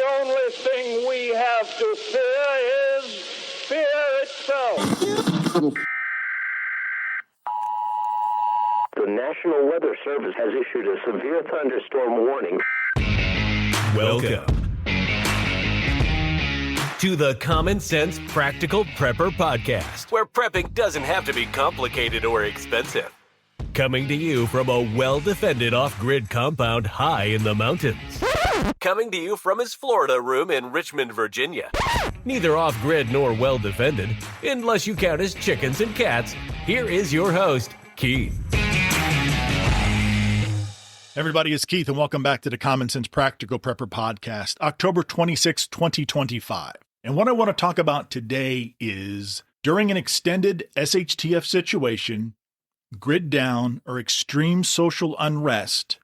only thing we have to fear is fear itself. The National Weather Service has issued a severe thunderstorm warning. Welcome to the Common Sense Practical Prepper Podcast, where prepping doesn't have to be complicated or expensive. Coming to you from a well-defended off-grid compound high in the mountains. Coming to you from his Florida room in Richmond, Virginia. Neither off-grid nor well-defended, unless you count his chickens and cats. Here is your host, Keith. Everybody, it's Keith, and welcome back to the Common Sense Practical Prepper Podcast, October 26, 2025. And what I want to talk about today is, during an extended SHTF situation, grid down, or extreme social unrest,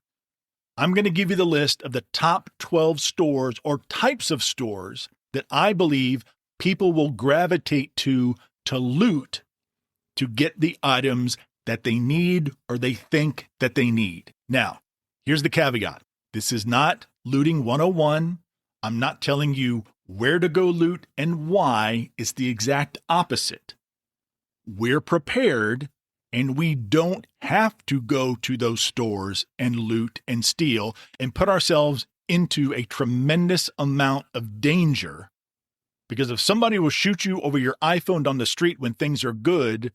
I'm going to give you the list of the top 12 stores or types of stores that I believe people will gravitate to loot to get the items that they need or they think that they need. Now, here's the caveat. This is not looting 101. I'm not telling you where to go loot and why. It's the exact opposite. We're prepared, and we don't have to go to those stores and loot and steal and put ourselves into a tremendous amount of danger. Because if somebody will shoot you over your iPhone on the street when things are good,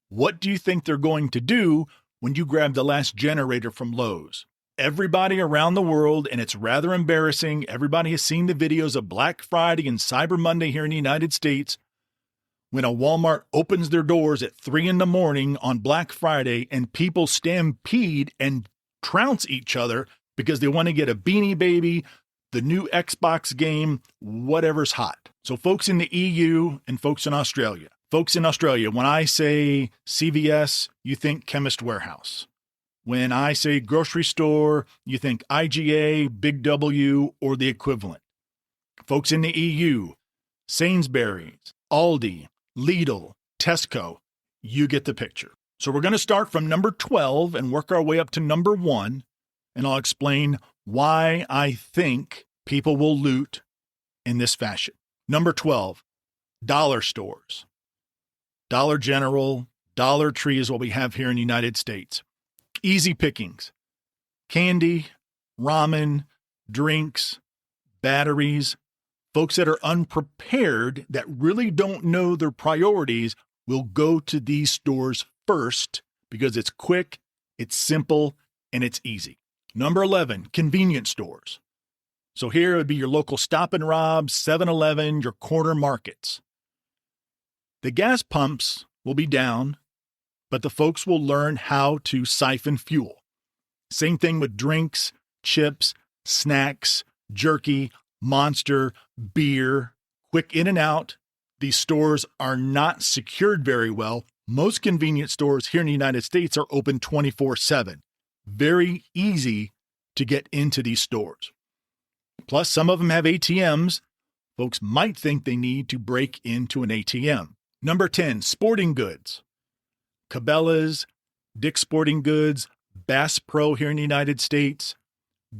what do you think they're going to do when you grab the last generator from Lowe's? Everybody around the world, and it's rather embarrassing, everybody has seen the videos of Black Friday and Cyber Monday here in the United States, when a Walmart opens their doors at 3 a.m. on Black Friday and people stampede and trounce each other because they want to get a Beanie Baby, the new Xbox game, whatever's hot. So folks in the EU and folks in Australia. Folks in Australia, when I say CVS, you think Chemist Warehouse. When I say grocery store, you think IGA, Big W, or the equivalent. Folks in the EU, Sainsbury's, Aldi, Lidl, Tesco, you get the picture. So we're going to start from number 12 and work our way up to number 1, and I'll explain why I think people will loot in this fashion. Number 12, dollar stores. Dollar General, Dollar Tree is what we have here in the United States. Easy pickings. Candy, ramen, drinks, batteries. Folks that are unprepared, that really don't know their priorities, will go to these stores first because it's quick, it's simple, and it's easy. Number 11, convenience stores. So here it would be your local Stop and Rob, 7-Eleven, your corner markets. The gas pumps will be down, but the folks will learn how to siphon fuel. Same thing with drinks, chips, snacks, jerky, Monster, beer, quick in and out. These stores are not secured very well. Most convenience stores here in the United States are open 24/7. Very easy to get into these stores. Plus, some of them have ATMs. Folks might think they need to break into an ATM. Number 10, sporting goods. Cabela's, Dick's Sporting Goods, Bass Pro here in the United States.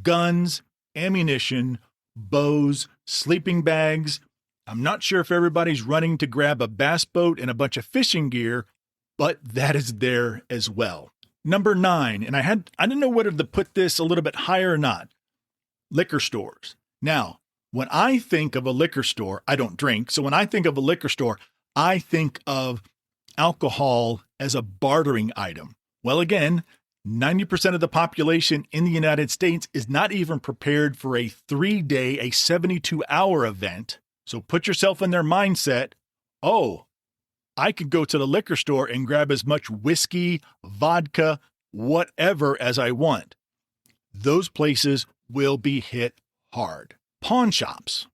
Guns, ammunition, bows, sleeping bags. I'm not sure if everybody's running to grab a bass boat and a bunch of fishing gear, but that is there as well. Number 9, and I didn't know whether to put this a little bit higher or not. Liquor stores. Now, when I think of a liquor store, I don't drink. So when I think of a liquor store, I think of alcohol as a bartering item. Well, again, 90% of the population in the United States is not even prepared for a 3-day, a 72-hour event. So put yourself in their mindset, oh, I could go to the liquor store and grab as much whiskey, vodka, whatever as I want. Those places will be hit hard. Pawn shops.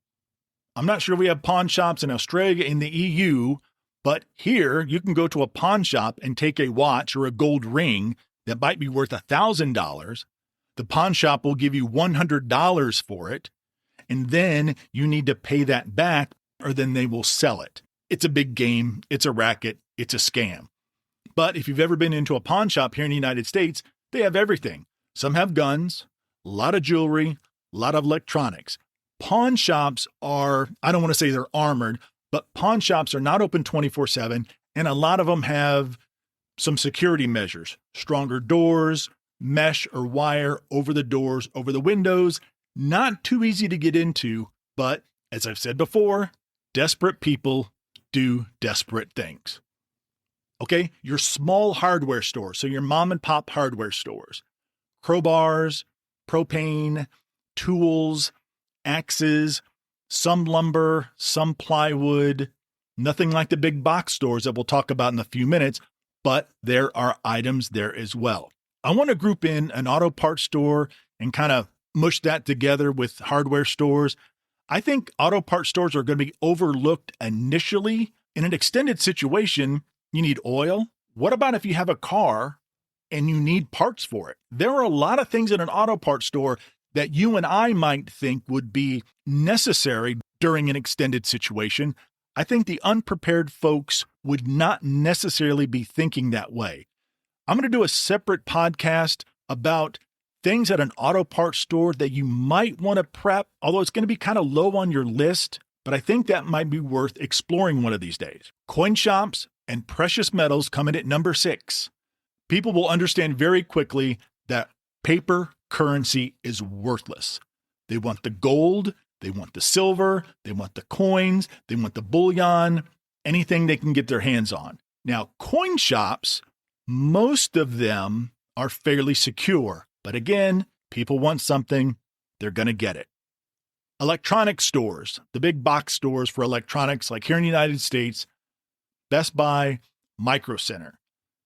I'm not sure we have pawn shops in Australia, in the EU, but here you can go to a pawn shop and take a watch or a gold ring that might be worth $1,000. The pawn shop will give you $100 for it, and then you need to pay that back, or then they will sell it. It's a big game. It's a racket. It's a scam. But if you've ever been into a pawn shop here in the United States, they have everything. Some have guns, a lot of jewelry, a lot of electronics. pawn shops are, I don't want to say they're armored, but pawn shops are not open 24/7. And a lot of them have some security measures, stronger doors, mesh or wire over the doors, over the windows. Not too easy to get into, but as I've said before, desperate people do desperate things. Okay, your small hardware stores, so your mom and pop hardware stores, crowbars, propane, tools, axes, some lumber, some plywood, nothing like the big box stores that we'll talk about in a few minutes, but there are items there as well. I want to group in an auto parts store and kind of mush that together with hardware stores. I think auto parts stores are going to be overlooked initially. In an extended situation, you need oil. What about if you have a car and you need parts for it? There are a lot of things in an auto parts store that you and I might think would be necessary during an extended situation. I think the unprepared folks would not necessarily be thinking that way. I'm going to do a separate podcast about things at an auto parts store that you might want to prep, although it's going to be kind of low on your list, but I think that might be worth exploring one of these days. Coin shops and precious metals come in at number 6. People will understand very quickly that paper currency is worthless. They want the gold, they want the silver, they want the coins, they want the bullion, anything they can get their hands on. Now, coin shops, most of them are fairly secure, but again, people want something, they're going to get it. Electronic stores, the big box stores for electronics, like here in the United States, Best Buy, Micro Center,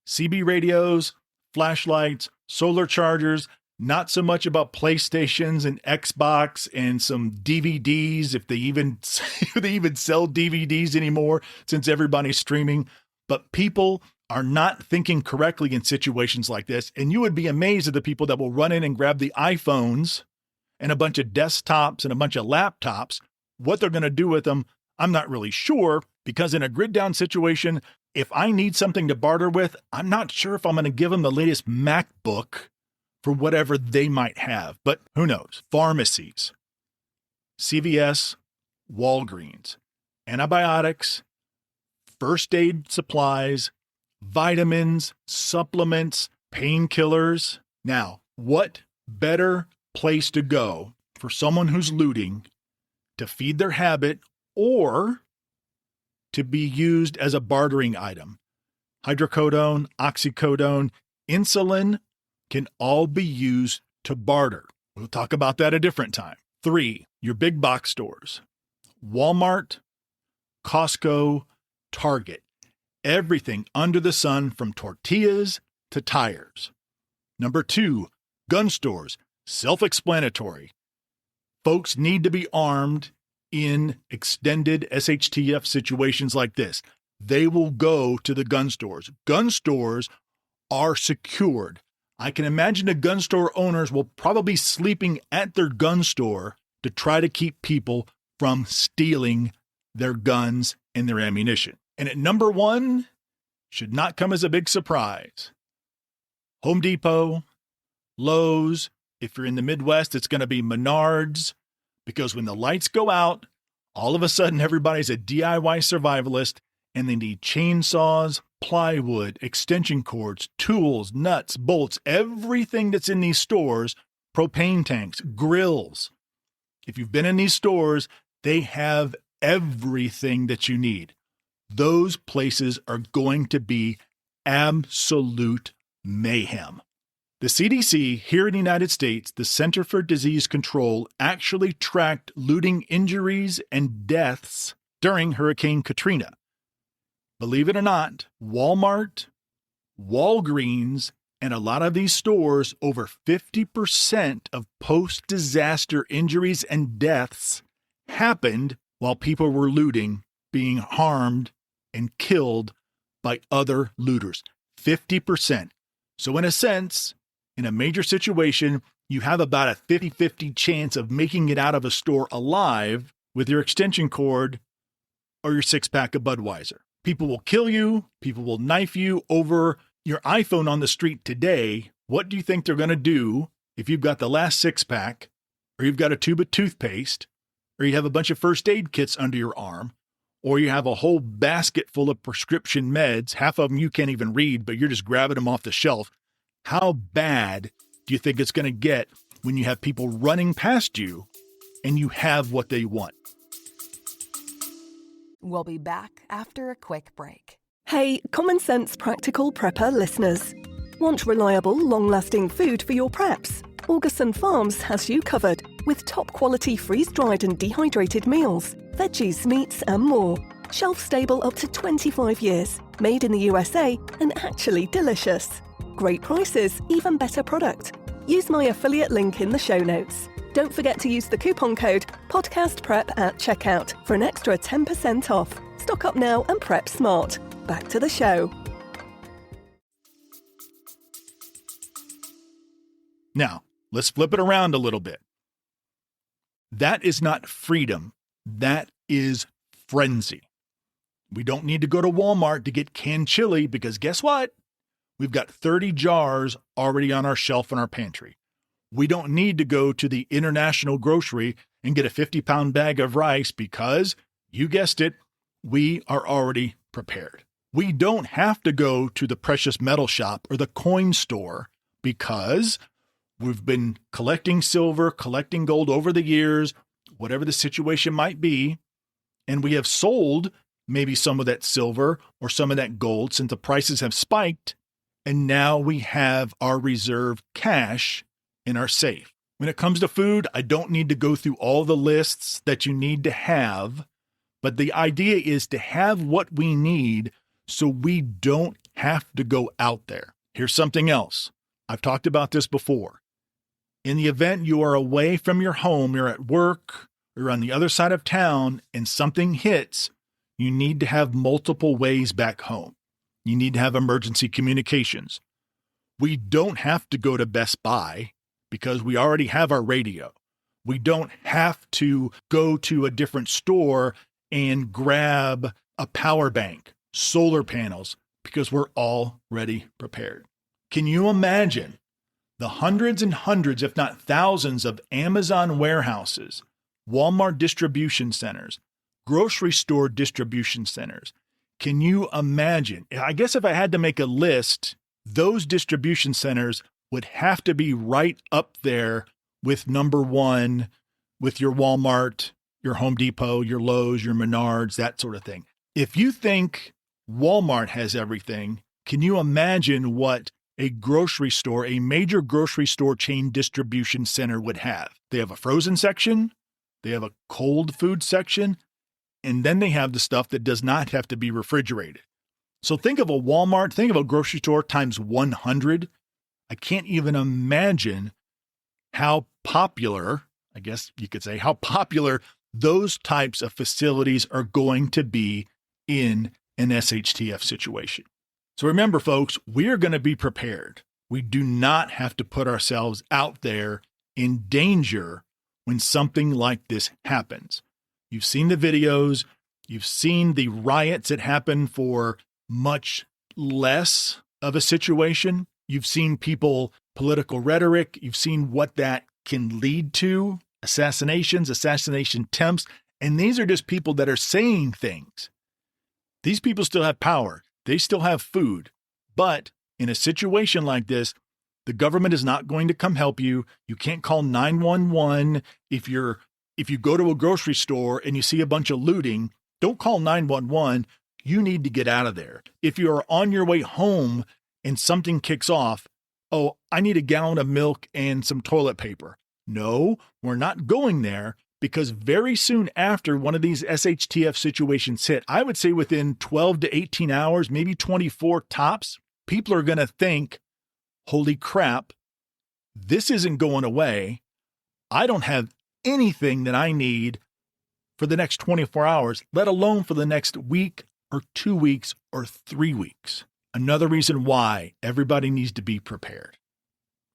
CB radios, flashlights, solar chargers, not so much about PlayStations and Xbox and some DVDs, if they even sell DVDs anymore, since everybody's streaming. But people are not thinking correctly in situations like this. And you would be amazed at the people that will run in and grab the iPhones and a bunch of desktops and a bunch of laptops. What they're going to do with them, I'm not really sure, because in a grid down situation, if I need something to barter with, I'm not sure if I'm going to give them the latest MacBook for whatever they might have, but who knows? Pharmacies, CVS, Walgreens, antibiotics, first aid supplies, vitamins, supplements, painkillers. Now, what better place to go for someone who's looting to feed their habit or to be used as a bartering item? Hydrocodone, oxycodone, insulin can all be used to barter. We'll talk about that a different time. 3, your big box stores, Walmart, Costco, Target, everything under the sun from tortillas to tires. Number 2, gun stores, self-explanatory. Folks need to be armed in extended SHTF situations like this. They will go to the gun stores. Gun stores are secured. I can imagine the gun store owners will probably be sleeping at their gun store to try to keep people from stealing their guns and their ammunition. And at number 1, should not come as a big surprise, Home Depot, Lowe's. If you're in the Midwest, it's going to be Menards, because when the lights go out, all of a sudden everybody's a DIY survivalist and they need chainsaws, plywood, extension cords, tools, nuts, bolts, everything that's in these stores, propane tanks, grills. If you've been in these stores, they have everything that you need. Those places are going to be absolute mayhem. The CDC here in the United States, the Center for Disease Control, actually tracked looting injuries and deaths during Hurricane Katrina. Believe it or not, Walmart, Walgreens, and a lot of these stores, over 50% of post-disaster injuries and deaths happened while people were looting, being harmed and killed by other looters. 50%. So in a sense, in a major situation, you have about a 50-50 chance of making it out of a store alive with your extension cord or your 6-pack of Budweiser. People will kill you. People will knife you over your iPhone on the street today. What do you think they're going to do if you've got the last 6-pack or you've got a tube of toothpaste or you have a bunch of first aid kits under your arm, or you have a whole basket full of prescription meds, half of them you can't even read, but you're just grabbing them off the shelf, how bad do you think it's going to get when you have people running past you and you have what they want? We'll be back after a quick break. Hey, Common Sense Practical Prepper listeners. Want reliable, long-lasting food for your preps? Augustin Farms has you covered with top-quality freeze-dried and dehydrated meals, veggies, meats, and more. Shelf-stable up to 25 years, made in the USA, and actually delicious. Great prices, even better product. Use my affiliate link in the show notes. Don't forget to use the coupon code PODCASTPREP at checkout for an extra 10% off. Stock up now and prep smart. Back to the show. Now, let's flip it around a little bit. That is not freedom. That is frenzy. We don't need to go to Walmart to get canned chili because guess what? We've got 30 jars already on our shelf in our pantry. We don't need to go to the international grocery and get a 50-pound bag of rice because, you guessed it, we are already prepared. We don't have to go to the precious metal shop or the coin store because we've been collecting silver, collecting gold over the years, whatever the situation might be, and we have sold maybe some of that silver or some of that gold since the prices have spiked, and now we have our reserve cash in our safe. When it comes to food, I don't need to go through all the lists that you need to have, but the idea is to have what we need so we don't have to go out there. Here's something else. I've talked about this before. In the event you are away from your home, you're at work, you're on the other side of town, and something hits, you need to have multiple ways back home. You need to have emergency communications. We don't have to go to Best Buy because we already have our radio. We don't have to go to a different store and grab a power bank, solar panels, because we're already prepared. Can you imagine the hundreds and hundreds, if not thousands, of Amazon warehouses, Walmart distribution centers, grocery store distribution centers? Can you imagine? I guess if I had to make a list, those distribution centers would have to be right up there with number one, with your Walmart, your Home Depot, your Lowe's, your Menards, that sort of thing. If you think Walmart has everything, can you imagine what a grocery store, a major grocery store chain distribution center would have? They have a frozen section, they have a cold food section, and then they have the stuff that does not have to be refrigerated. So think of a Walmart, think of a grocery store times 100. I can't even imagine how popular, I guess you could say, how popular those types of facilities are going to be in an SHTF situation. So remember, folks, we are going to be prepared. We do not have to put ourselves out there in danger when something like this happens. You've seen the videos. You've seen the riots that happen for much less of a situation. You've seen political rhetoric. You've seen what that can lead to, assassinations, assassination attempts. And these are just people that are saying things. These people still have power. They still have food. But in a situation like this, the government is not going to come help you. You can't call 911 if you go to a grocery store and you see a bunch of looting. Don't call 911. You need to get out of there. If you are on your way home and something kicks off, oh, I need a gallon of milk and some toilet paper. No, we're not going there because very soon after one of these SHTF situations hit, I would say within 12 to 18 hours, maybe 24 tops, people are going to think, holy crap, this isn't going away. I don't have anything that I need for the next 24 hours, let alone for the next week or 2 weeks or 3 weeks. Another reason why everybody needs to be prepared.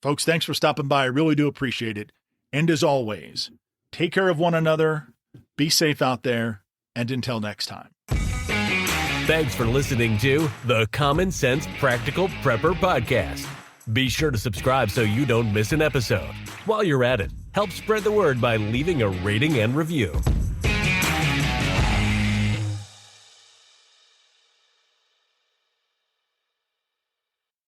Folks, thanks for stopping by. I really do appreciate it. And as always, take care of one another, be safe out there, and until next time. Thanks for listening to the Common Sense Practical Prepper Podcast. Be sure to subscribe so you don't miss an episode. While you're at it, Help spread the word by leaving a rating and review.